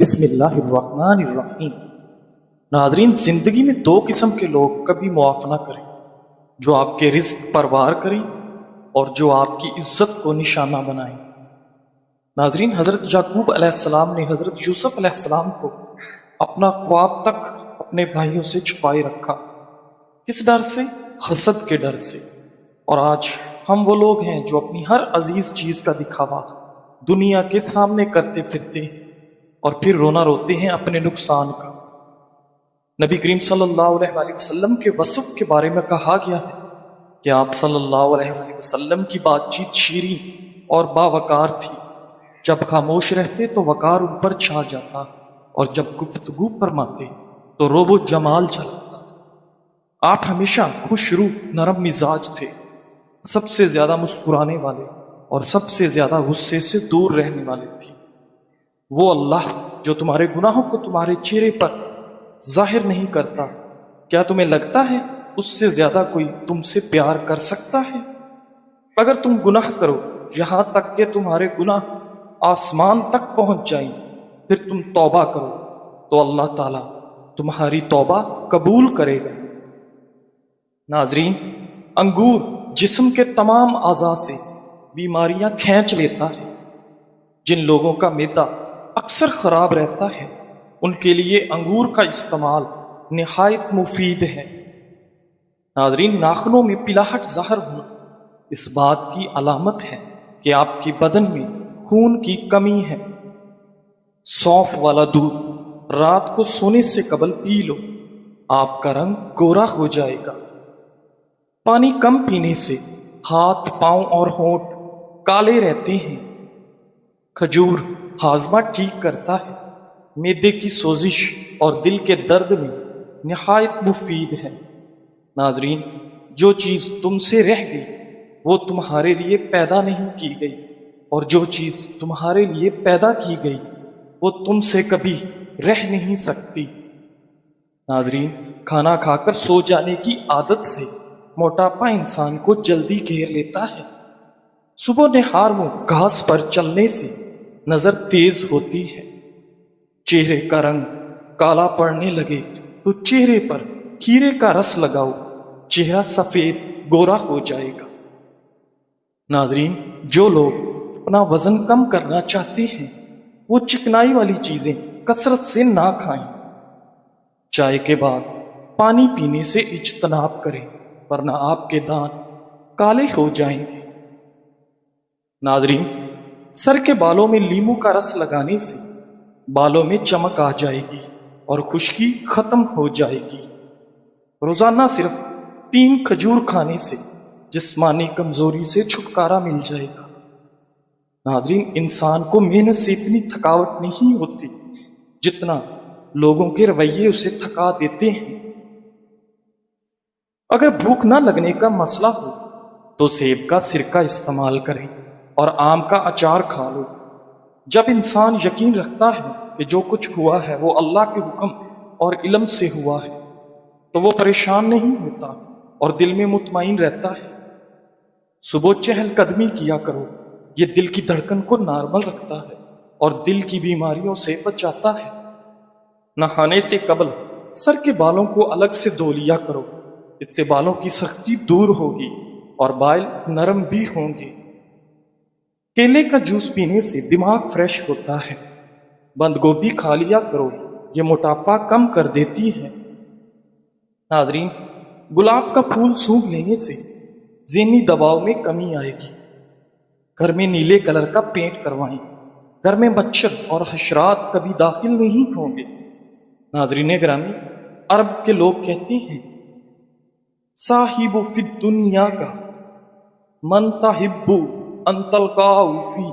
بسم اللہ الرحمن الرحیم۔ ناظرین، زندگی میں دو قسم کے لوگ کبھی معاف نہ کریں، جو آپ کے رزق پر وار کریں اور جو آپ کی عزت کو نشانہ بنائیں۔ ناظرین، حضرت یعقوب علیہ السلام نے حضرت یوسف علیہ السلام کو اپنا خواب تک اپنے بھائیوں سے چھپائے رکھا۔ کس ڈر سے؟ حسد کے ڈر سے۔ اور آج ہم وہ لوگ ہیں جو اپنی ہر عزیز چیز کا دکھاوا دنیا کے سامنے کرتے پھرتے ہیں اور پھر رونا روتے ہیں اپنے نقصان کا۔ نبی کریم صلی اللہ علیہ وآلہ وسلم کے وصف کے بارے میں کہا گیا ہے کہ آپ صلی اللہ علیہ وآلہ وسلم کی بات چیت شیریں اور باوقار تھی۔ جب خاموش رہتے تو وقار ان پر چھا جاتا اور جب گفتگو فرماتے تو روب و جمال جھلکتا۔ آپ ہمیشہ خوش روح نرم مزاج تھے، سب سے زیادہ مسکرانے والے اور سب سے زیادہ غصے سے دور رہنے والے تھے۔ وہ اللہ جو تمہارے گناہوں کو تمہارے چہرے پر ظاہر نہیں کرتا، کیا تمہیں لگتا ہے اس سے زیادہ کوئی تم سے پیار کر سکتا ہے؟ اگر تم گناہ کرو یہاں تک کہ تمہارے گناہ آسمان تک پہنچ جائیں، پھر تم توبہ کرو تو اللہ تعالیٰ تمہاری توبہ قبول کرے گا۔ ناظرین، انگور جسم کے تمام اعضاء سے بیماریاں کھینچ لیتا ہے۔ جن لوگوں کا معدہ اکثر خراب رہتا ہے ان کے لیے انگور کا استعمال نہایت مفید ہے۔ ناظرین، ناخنوں میں پلاہٹ ظاہر ہونا اس بات کی علامت ہے کہ آپ کے بدن میں خون کی کمی ہے۔ سونف والا دودھ رات کو سونے سے قبل پی لو، آپ کا رنگ گورا ہو جائے گا۔ پانی کم پینے سے ہاتھ، پاؤں اور ہونٹ کالے رہتے ہیں۔ کھجور ہاضمہ ٹھیک کرتا ہے، معدے کی سوزش اور دل کے درد میں نہایت مفید ہے۔ ناظرین، جو چیز تم سے رہ گئی وہ تمہارے لیے پیدا نہیں کی گئی، اور جو چیز تمہارے لیے پیدا کی گئی وہ تم سے کبھی رہ نہیں سکتی۔ ناظرین، کھانا کھا کر سو جانے کی عادت سے موٹاپا انسان کو جلدی گھیر لیتا ہے۔ صبح نہار میں گھاس پر چلنے سے نظر تیز ہوتی ہے۔ چہرے کا رنگ کالا پڑنے لگے تو چہرے پر کھیرے کا رس لگاؤ، چہرہ سفید گورا ہو جائے گا۔ ناظرین، جو لوگ اپنا وزن کم کرنا چاہتے ہیں وہ چکنائی والی چیزیں کثرت سے نہ کھائیں۔ چائے کے بعد پانی پینے سے اجتناب کریں ورنہ آپ کے دانت کالے ہو جائیں گے۔ ناظرین، سر کے بالوں میں لیمو کا رس لگانے سے بالوں میں چمک آ جائے گی اور خشکی ختم ہو جائے گی۔ روزانہ صرف 3 کھجور کھانے سے جسمانی کمزوری سے چھٹکارا مل جائے گا۔ ناظرین، انسان کو محنت سے اتنی تھکاوٹ نہیں ہوتی جتنا لوگوں کے رویے اسے تھکا دیتے ہیں۔ اگر بھوک نہ لگنے کا مسئلہ ہو تو سیب کا سرکہ استعمال کریں اور آم کا اچار کھا لو۔ جب انسان یقین رکھتا ہے کہ جو کچھ ہوا ہے وہ اللہ کے حکم اور علم سے ہوا ہے تو وہ پریشان نہیں ہوتا اور دل میں مطمئن رہتا ہے۔ صبح چہل قدمی کیا کرو، یہ دل کی دھڑکن کو نارمل رکھتا ہے اور دل کی بیماریوں سے بچاتا ہے۔ نہانے سے قبل سر کے بالوں کو الگ سے دھو لیا کرو، اس سے بالوں کی سختی دور ہوگی اور بال نرم بھی ہوں گے۔ کیلے کا جوس پینے سے دماغ فریش ہوتا ہے۔ بند گوبھی کھا لیا کرو، یہ موٹاپا کم کر دیتی ہے۔ ناظرین، گلاب کا پھول سونگھ لینے سے ذہنی دباؤ میں کمی آئے گی۔ گھر میں نیلے کلر کا پینٹ کروائیں، گھر میں مچھر اور حشرات کبھی داخل نہیں ہوں گے۔ ناظرین گرامی، عرب کے لوگ کہتے ہیں صاحب فی الدنیا کا من تحب ان تلقاہ فی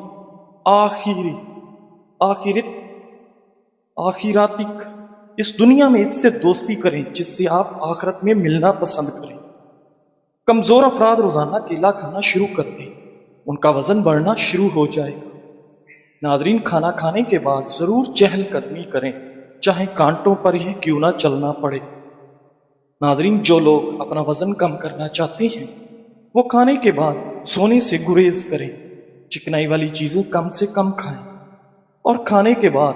آخرتک، اس دنیا میں اس سے دوستی کریں جس سے آپ آخرت میں ملنا پسند کریں۔ کمزور افراد روزانہ کیلا کھانا شروع کر دیں، ان کا وزن بڑھنا شروع ہو جائے گا۔ ناظرین، کھانا کھانے کے بعد ضرور چہل قدمی کریں، چاہے کانٹوں پر ہی کیوں نہ چلنا پڑے۔ ناظرین، جو لوگ اپنا وزن کم کرنا چاہتے ہیں وہ کھانے کے بعد سونے سے گریز کریں، چکنائی والی چیزیں کم سے کم کھائیں اور کھانے کے بعد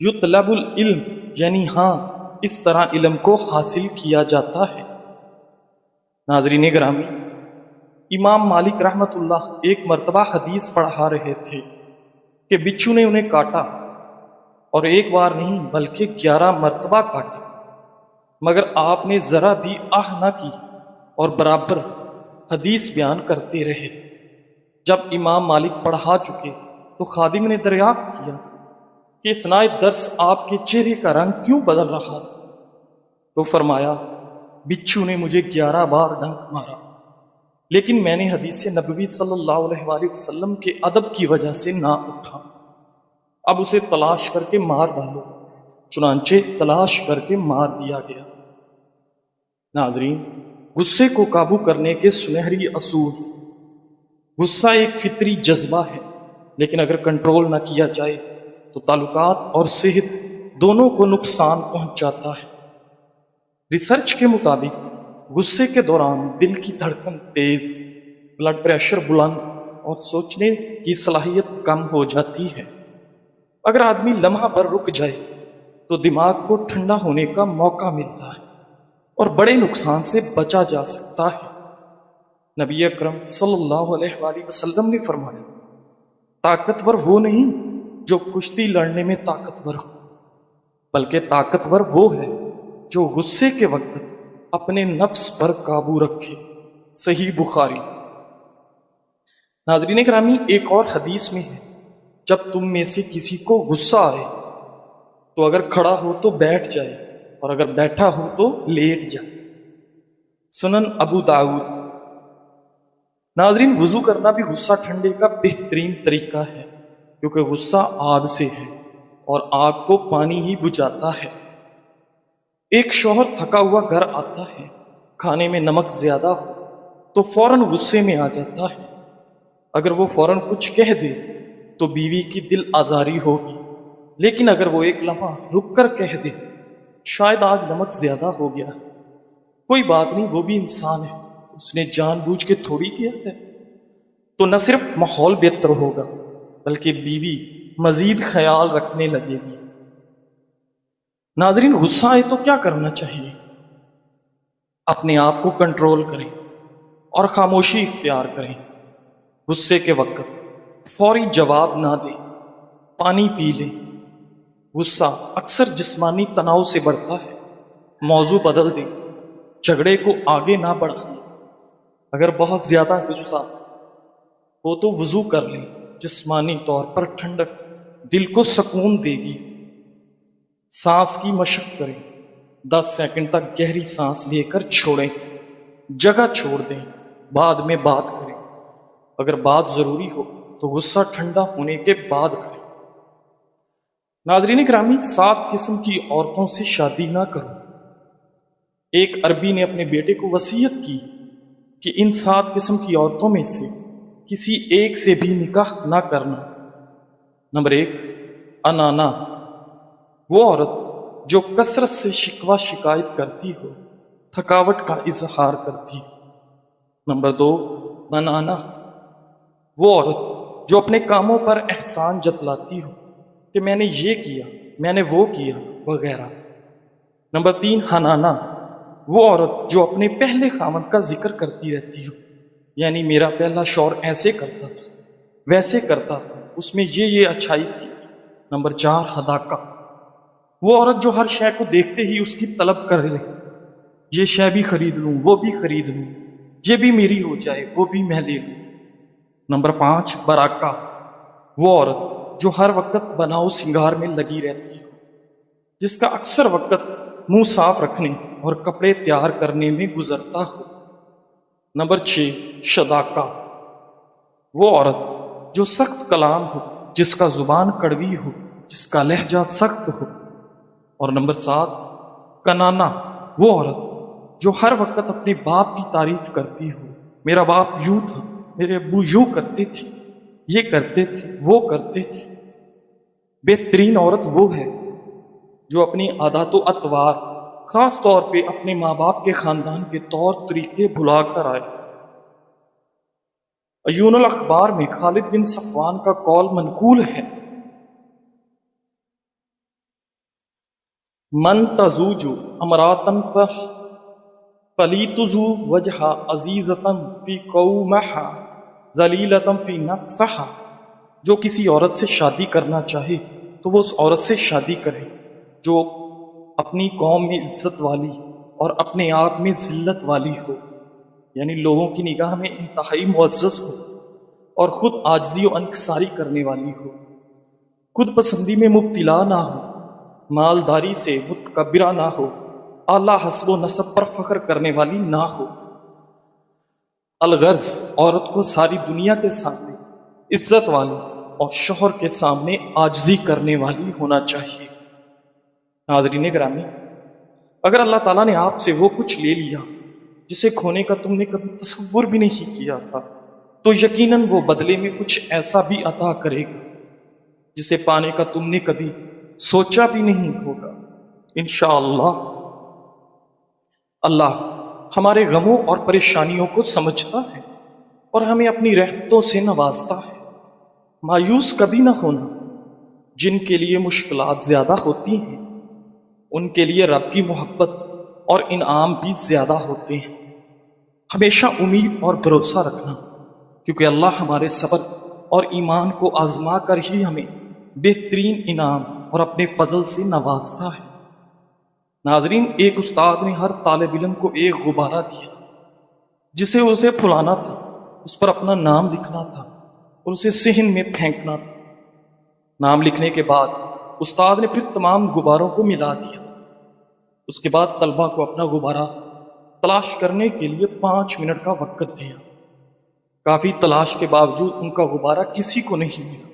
یطلب العلم یعنی ہاں اس طرح علم کو حاصل کیا جاتا ہے۔ ناظرین گرامی، امام مالک رحمۃ اللہ ایک مرتبہ حدیث پڑھا رہے تھے کہ بچھو نے انہیں کاٹا، اور ایک بار نہیں بلکہ 11 مرتبہ کاٹا، مگر آپ نے ذرا بھی آہ نہ کی اور برابر حدیث بیان کرتے رہے۔ جب امام مالک پڑھا چکے تو خادم نے دریافت کیا کہ اثناء درس آپ کے چہرے کا رنگ کیوں بدل رہا تھا؟ تو فرمایا، بچھو نے مجھے 11 بار ڈنک مارا، لیکن میں نے حدیث نبوی صلی اللہ علیہ وآلہ وسلم کے ادب کی وجہ سے نہ اٹھا، اب اسے تلاش کر کے مار ڈالو۔ چنانچہ تلاش کر کے مار دیا گیا۔ ناظرین، غصے کو قابو کرنے کے سنہری اصول۔ غصہ ایک فطری جذبہ ہے، لیکن اگر کنٹرول نہ کیا جائے تو تعلقات اور صحت دونوں کو نقصان پہنچاتا ہے۔ ریسرچ کے مطابق غصے کے دوران دل کی دھڑکن تیز، بلڈ پریشر بلند اور سوچنے کی صلاحیت کم ہو جاتی ہے۔ اگر آدمی لمحہ پر رک جائے تو دماغ کو ٹھنڈا ہونے کا موقع ملتا ہے اور بڑے نقصان سے بچا جا سکتا ہے۔ نبی اکرم صلی اللہ علیہ وآلہ وسلم نے فرمایا، طاقتور وہ نہیں جو کشتی لڑنے میں طاقتور ہو، بلکہ طاقتور وہ ہے جو غصے کے وقت اپنے نفس پر قابو رکھے۔ صحیح بخاری۔ ناظرین گرامی، ایک اور حدیث میں ہے، جب تم میں سے کسی کو غصہ آئے تو اگر کھڑا ہو تو بیٹھ جائے، اور اگر بیٹھا ہو تو لیٹ جائے۔ سنن ابو داؤد۔ ناظرین، وضو کرنا بھی غصہ ٹھنڈے کا بہترین طریقہ ہے، کیونکہ غصہ آگ سے ہے اور آگ کو پانی ہی بجھاتا ہے۔ ایک شوہر تھکا ہوا گھر آتا ہے، کھانے میں نمک زیادہ ہو تو فوراً غصے میں آ جاتا ہے۔ اگر وہ فوراً کچھ کہہ دے تو بیوی کی دل آزاری ہوگی، لیکن اگر وہ ایک لمحہ رک کر کہہ دے، شاید آج نمک زیادہ ہو گیا، کوئی بات نہیں، وہ بھی انسان ہے، اس نے جان بوجھ کے تھوڑی کیا ہے، تو نہ صرف ماحول بہتر ہوگا بلکہ بیوی مزید خیال رکھنے لگے گی۔ ناظرین، غصہ آئے تو کیا کرنا چاہیے؟ اپنے آپ کو کنٹرول کریں اور خاموشی اختیار کریں۔ غصے کے وقت فوری جواب نہ دیں، پانی پی لیں۔ غصہ اکثر جسمانی تناؤ سے بڑھتا ہے۔ موضوع بدل دیں، جھگڑے کو آگے نہ بڑھائیں۔ اگر بہت زیادہ غصہ ہو تو وضو کر لیں، جسمانی طور پر ٹھنڈک دل کو سکون دے گی۔ سانس کی مشق کریں، 10 سیکنڈ تک گہری سانس لے کر چھوڑیں، جگہ چھوڑ دیں، بعد میں بات کریں۔ اگر بات ضروری ہو تو غصہ ٹھنڈا ہونے کے بعد کریں۔ ناظرین گرامی، 7 قسم کی عورتوں سے شادی نہ کرو۔ ایک عربی نے اپنے بیٹے کو وصیت کی کہ ان 7 قسم کی عورتوں میں سے کسی ایک سے بھی نکاح نہ کرنا۔ نمبر 1، انانا، وہ عورت جو کثرت سے شکوہ شکایت کرتی ہو، تھکاوٹ کا اظہار کرتی ہو۔ نمبر 2، منانا، وہ عورت جو اپنے کاموں پر احسان جتلاتی ہو کہ میں نے یہ کیا، میں نے وہ کیا وغیرہ۔ نمبر 3، حنانا، وہ عورت جو اپنے پہلے خاوند کا ذکر کرتی رہتی ہو، یعنی میرا پہلا شوہر ایسے کرتا تھا، ویسے کرتا تھا، اس میں یہ اچھائی تھی۔ نمبر 4، حداقہ، وہ عورت جو ہر شے کو دیکھتے ہی اس کی طلب کر لے، یہ شے بھی خرید لوں، وہ بھی خرید لوں، یہ بھی میری ہو جائے، وہ بھی میں لے لوں۔ نمبر 5، براکہ، وہ عورت جو ہر وقت بناؤ سنگار میں لگی رہتی ہو، جس کا اکثر وقت منہ صاف رکھنے اور کپڑے تیار کرنے میں گزرتا ہو۔ نمبر 6، شداکہ، وہ عورت جو سخت کلام ہو، جس کا زبان کڑوی ہو، جس کا لہجہ سخت ہو۔ اور نمبر 7، کنانا، وہ عورت جو ہر وقت اپنے باپ کی تعریف کرتی ہو، میرا باپ یوں تھا، میرے ابو یوں کرتے تھے، یہ کرتے تھے، وہ کرتے تھے۔ بہترین عورت وہ ہے جو اپنی عادات و اطوار، خاص طور پہ اپنے ماں باپ کے خاندان کے طور طریقے بھلا کر آئے۔ عیون الاخبار میں خالد بن صفوان کا قول منقول ہے، من تزوجو امراتن پر فلیتزو وجہ عزیزتن فی قومہا ذلیلتن فی نفسہا، جو کسی عورت سے شادی کرنا چاہے تو وہ اس عورت سے شادی کرے جو اپنی قوم میں عزت والی اور اپنے آپ میں ذلت والی ہو، یعنی لوگوں کی نگاہ میں انتہائی معزز ہو اور خود عاجزی و انکساری کرنے والی ہو، خود پسندی میں مبتلا نہ ہو، مالداری سے متکبرہ نہ ہو، اعلیٰ حسب و نسب پر فخر کرنے والی نہ ہو۔ الغرض عورت کو ساری دنیا کے سامنے عزت والی اور شوہر کے سامنے عاجزی کرنے والی ہونا چاہیے۔ ناظرین گرامی، اگر اللہ تعالیٰ نے آپ سے وہ کچھ لے لیا جسے کھونے کا تم نے کبھی تصور بھی نہیں کیا تھا، تو یقیناً وہ بدلے میں کچھ ایسا بھی عطا کرے گا جسے پانے کا تم نے کبھی سوچا بھی نہیں ہوگا انشاءاللہ۔ اللہ ہمارے غموں اور پریشانیوں کو سمجھتا ہے اور ہمیں اپنی رحمتوں سے نوازتا ہے۔ مایوس کبھی نہ ہونا، جن کے لیے مشکلات زیادہ ہوتی ہیں ان کے لیے رب کی محبت اور انعام بھی زیادہ ہوتے ہیں۔ ہمیشہ امید اور بھروسہ رکھنا، کیونکہ اللہ ہمارے صبر اور ایمان کو آزما کر ہی ہمیں بہترین انعام اور اپنے فضل سے نوازتا ہے۔ ناظرین، ایک استاد نے ہر طالب علم کو ایک غبارہ دیا جسے اسے پھلانا تھا، اس پر اپنا نام لکھنا تھا اور اسے صحن میں پھینکنا تھا۔ نام لکھنے کے بعد استاد نے پھر تمام غباروں کو ملا دیا۔ اس کے بعد طلبہ کو اپنا غبارہ تلاش کرنے کے لیے 5 منٹ کا وقت دیا۔ کافی تلاش کے باوجود ان کا غبارہ کسی کو نہیں ملا۔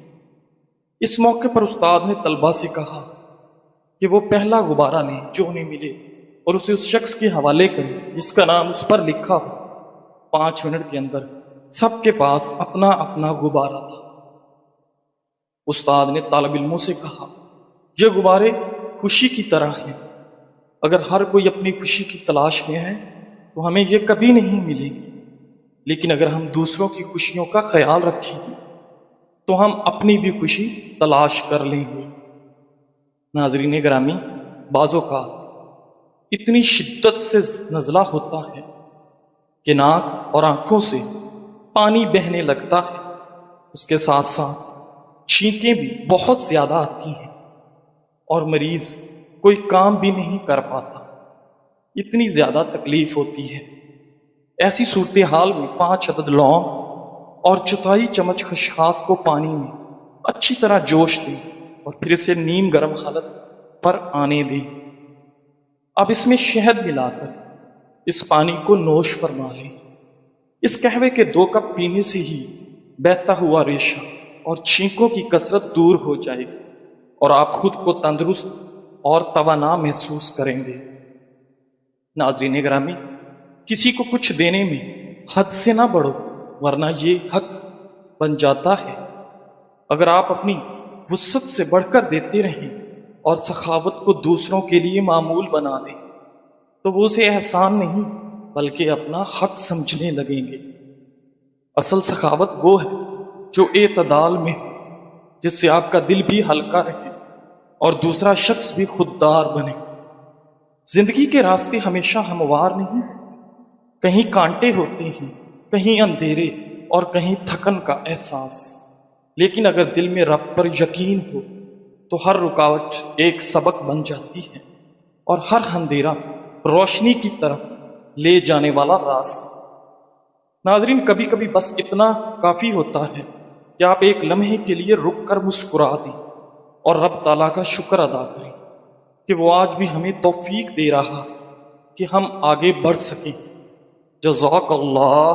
اس موقع پر استاد نے طلبہ سے کہا کہ وہ پہلا غبارہ لیں جو انہیں ملے اور اسے اس شخص کے حوالے کریں جس کا نام اس پر لکھا ہو۔ 5 منٹ کے اندر سب کے پاس اپنا اپنا غبارہ تھا۔ استاد نے طالب علموں سے کہا، یہ غبارے خوشی کی طرح ہیں، اگر ہر کوئی اپنی خوشی کی تلاش میں ہے تو ہمیں یہ کبھی نہیں ملے گی، لیکن اگر ہم دوسروں کی خوشیوں کا خیال رکھیں گے تو ہم اپنی بھی خوشی تلاش کر لیں گے۔ ناظرین گرامی، بعض اوقات اتنی شدت سے نزلہ ہوتا ہے کہ ناک اور آنکھوں سے پانی بہنے لگتا ہے، اس کے ساتھ ساتھ چھینکیں بھی بہت زیادہ آتی ہیں اور مریض کوئی کام بھی نہیں کر پاتا، اتنی زیادہ تکلیف ہوتی ہے۔ ایسی صورتحال میں 5 عدد لونگ اور 1/4 چمچ خشخاش کو پانی میں اچھی طرح جوش دیں اور پھر اسے نیم گرم حالت پر آنے دیں۔ اب اس میں شہد ملا کر اس پانی کو نوش فرما لیں۔ اس قہوے کے 2 کپ پینے سے ہی بہتا ہوا ریشہ اور چھینکوں کی کثرت دور ہو جائے گی اور آپ خود کو تندرست اور توانا محسوس کریں گے۔ ناظرین گرامی، کسی کو کچھ دینے میں حد سے نہ بڑھو ورنہ یہ حق بن جاتا ہے۔ اگر آپ اپنی وسعت سے بڑھ کر دیتے رہیں اور سخاوت کو دوسروں کے لیے معمول بنا دیں تو وہ اسے احسان نہیں بلکہ اپنا حق سمجھنے لگیں گے۔ اصل سخاوت وہ ہے جو اعتدال میں ہو، جس سے آپ کا دل بھی ہلکا رہے اور دوسرا شخص بھی خوددار بنے۔ زندگی کے راستے ہمیشہ ہموار نہیں، کہیں کانٹے ہوتے ہیں، کہیں اندھیرے اور کہیں تھکن کا احساس، لیکن اگر دل میں رب پر یقین ہو تو ہر رکاوٹ ایک سبق بن جاتی ہے اور ہر اندھیرا روشنی کی طرف لے جانے والا راستہ۔ ناظرین، کبھی کبھی بس اتنا کافی ہوتا ہے کہ آپ ایک لمحے کے لیے رک کر مسکرا دیں اور رب تعالیٰ کا شکر ادا کریں کہ وہ آج بھی ہمیں توفیق دے رہا کہ ہم آگے بڑھ سکیں۔ جزاک اللہ۔